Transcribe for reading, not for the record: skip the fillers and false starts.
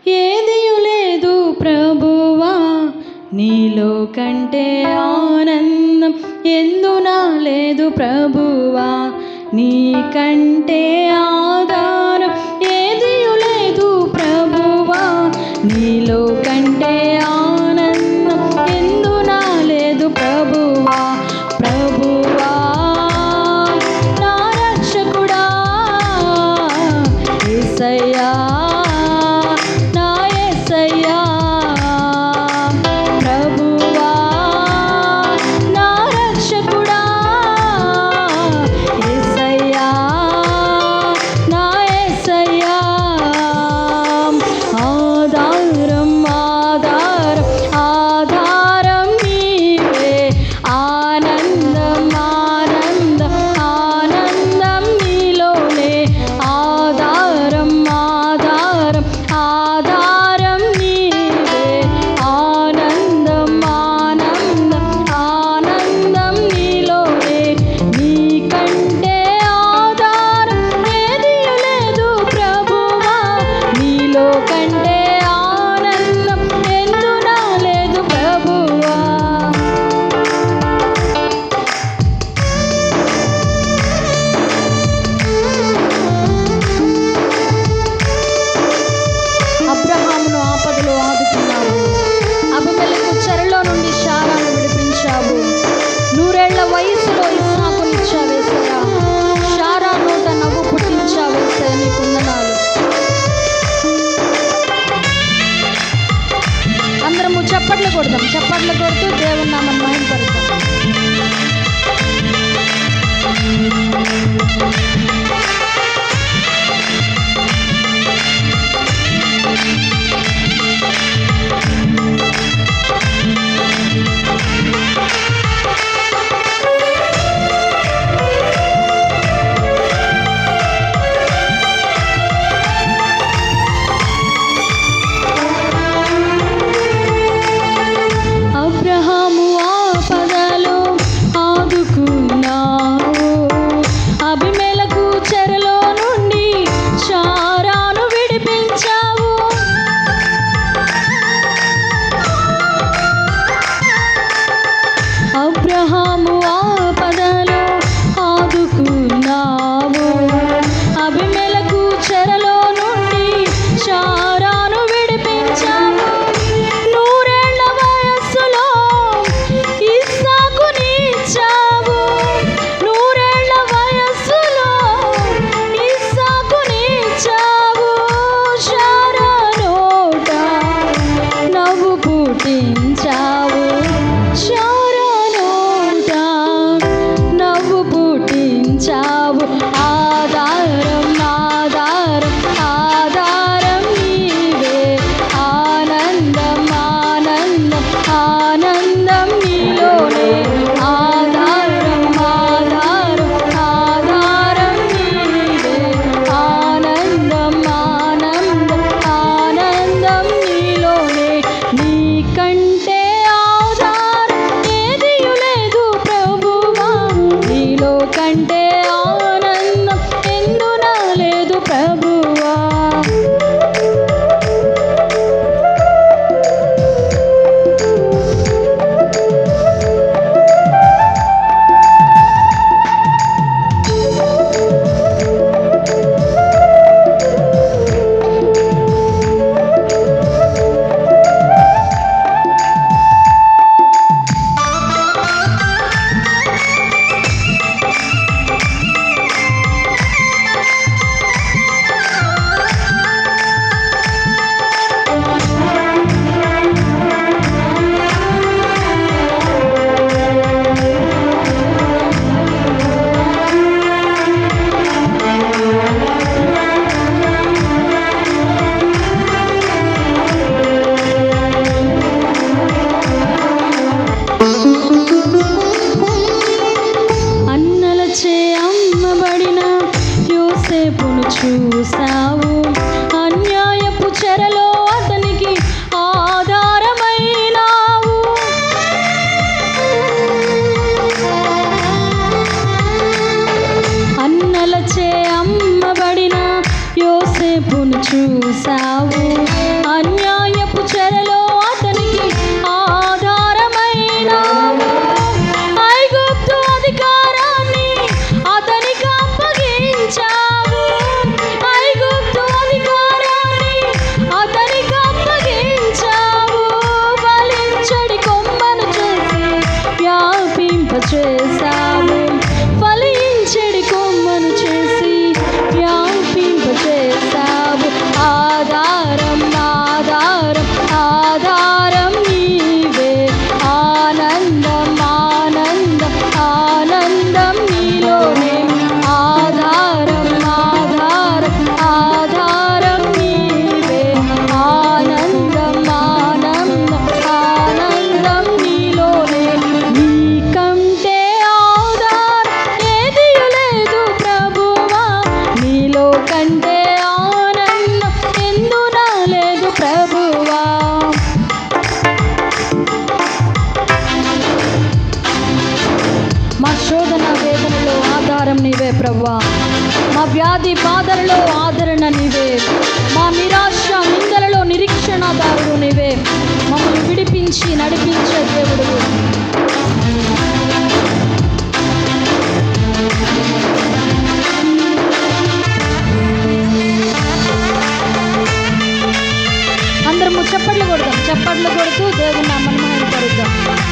ఏదియు లేదు ప్రభువా నీలో కంటే ఆనందం ఎందునా లేదు ప్రభువా నీ కంటే ఆధారం ఏదియు లేదు ప్రభువా నీలో కంటే ఆనందం ఎందునా లేదు ప్రభువా ప్రభువా నా రక్షకుడా యేసయ్యా నా యేసయ్యా ప్రభువా నా రక్షకుడా యేసయ్యా నా యేసయ్యా ఆధారం ఆధారం ఆధారం నీవే ఆనందం ఆనందం ఆనందం నీలోనే ఆధారం ఆధారం ఆధారం నీవే ఆనందం ఆనందం ఆనందం నీలోనే నీకంటే ఆధారం ఏదియు లేదు ప్రభువా నీలో కంటే ఆనందం ఎందునా లేదు ప్రభువా అబ్రహామును ఆపదలో ఆదుకున్నావు అబిమెలెకు చెరలో నుండి శారాను విడిపించావు 100 ఏళ్ల వయసులో ఇస్సాకునిచ్చావేసయ్యా శారా నోట నవ్వు పుట్టించావేసయ్యా నీ వందనాలు అందరము చప్పట్లు కొడదాం చప్పట్లు కొడుతూ దేవుని నామం మహిమపడతాం అబ్రహాము ఆపదలో ఆదుకున్నావు అబిమెలెకు చెరలో నుండి శారాను విడిపించావు అబ్రహాము ఆపదలో ఆదుకున్నావు అబిమెలెకు చెరలో నుండి శారాను విడిపించావు 100 ఏళ్ల వయస్సులో ఇస్సాకునిచ్చావు 100 ఏళ్ల వయస్సులో ఇస్సాకునిచ్చావు శారా నోట నవ్వు పుట్టించావు శారా నోట నవ్వు పుట్టించావు ఆధారం ఆధారం ఆధారం నీవే ఆనందం ఆనందం ఆనందం నీలోనే ఆధారం ఆధారం ఆధారం నీవే ఆనందం ఆనందం ఆనందం నీలోనే నీకంటే ఆధారం ఏదియు లేదు ప్రభువా నీలో కంటే ఆనందం ఎందునా లేదు ప్రభువా అన్నలచే అమ్మబడిన యోసేపును చూసావు అన్యాయపు చెరలో అతనికి ఆధారమైనావు అన్నలచే అమ్మబడిన యోసేపును చూసావు అన్యాయపు చెరలో అతనికి ఆధారమైనావు. ఐగుప్తు అధికారాన్ని అతనికి అప్పగించావు. ఐగుప్తు అధికారాన్ని అతనికి అప్పగించావు. ఫలించడి కొమ్మను చేసి వ్యాపింపచేశావు. ఫలించడి కొమ్మను చేసి వ్యాపింపచేశావు. ఆధారం ఆధారం ఆధారం నీవే. ఆనందం ఆనందం ఆనందం నీలోనే. ఆధారం ఆధారం ఆధారం నీవే. ఆనందం ఆనందం ఆనందం నీలోనే. నీకంటే ఆధారం ఏదియు లేదు ప్రభువా. నీలో కంటే ఆనందం ఎందునా లేదు ప్రభువా. మా శోధన వేదనలో ఆధారం నీవే ప్రభువా. మా వ్యాధి బాధలలో ఆదరణ నీవే. మా నిరాశ నిందలలో నిరీక్షణాదారుడు నీవే. మమ్మల్ని విడిపించి నడిపించే దేవుడు. అందరము చప్పట్లు కొడదాం. చప్పట్లు కొడుతూ దేవుని నామమును మహిమపరుద్దాం.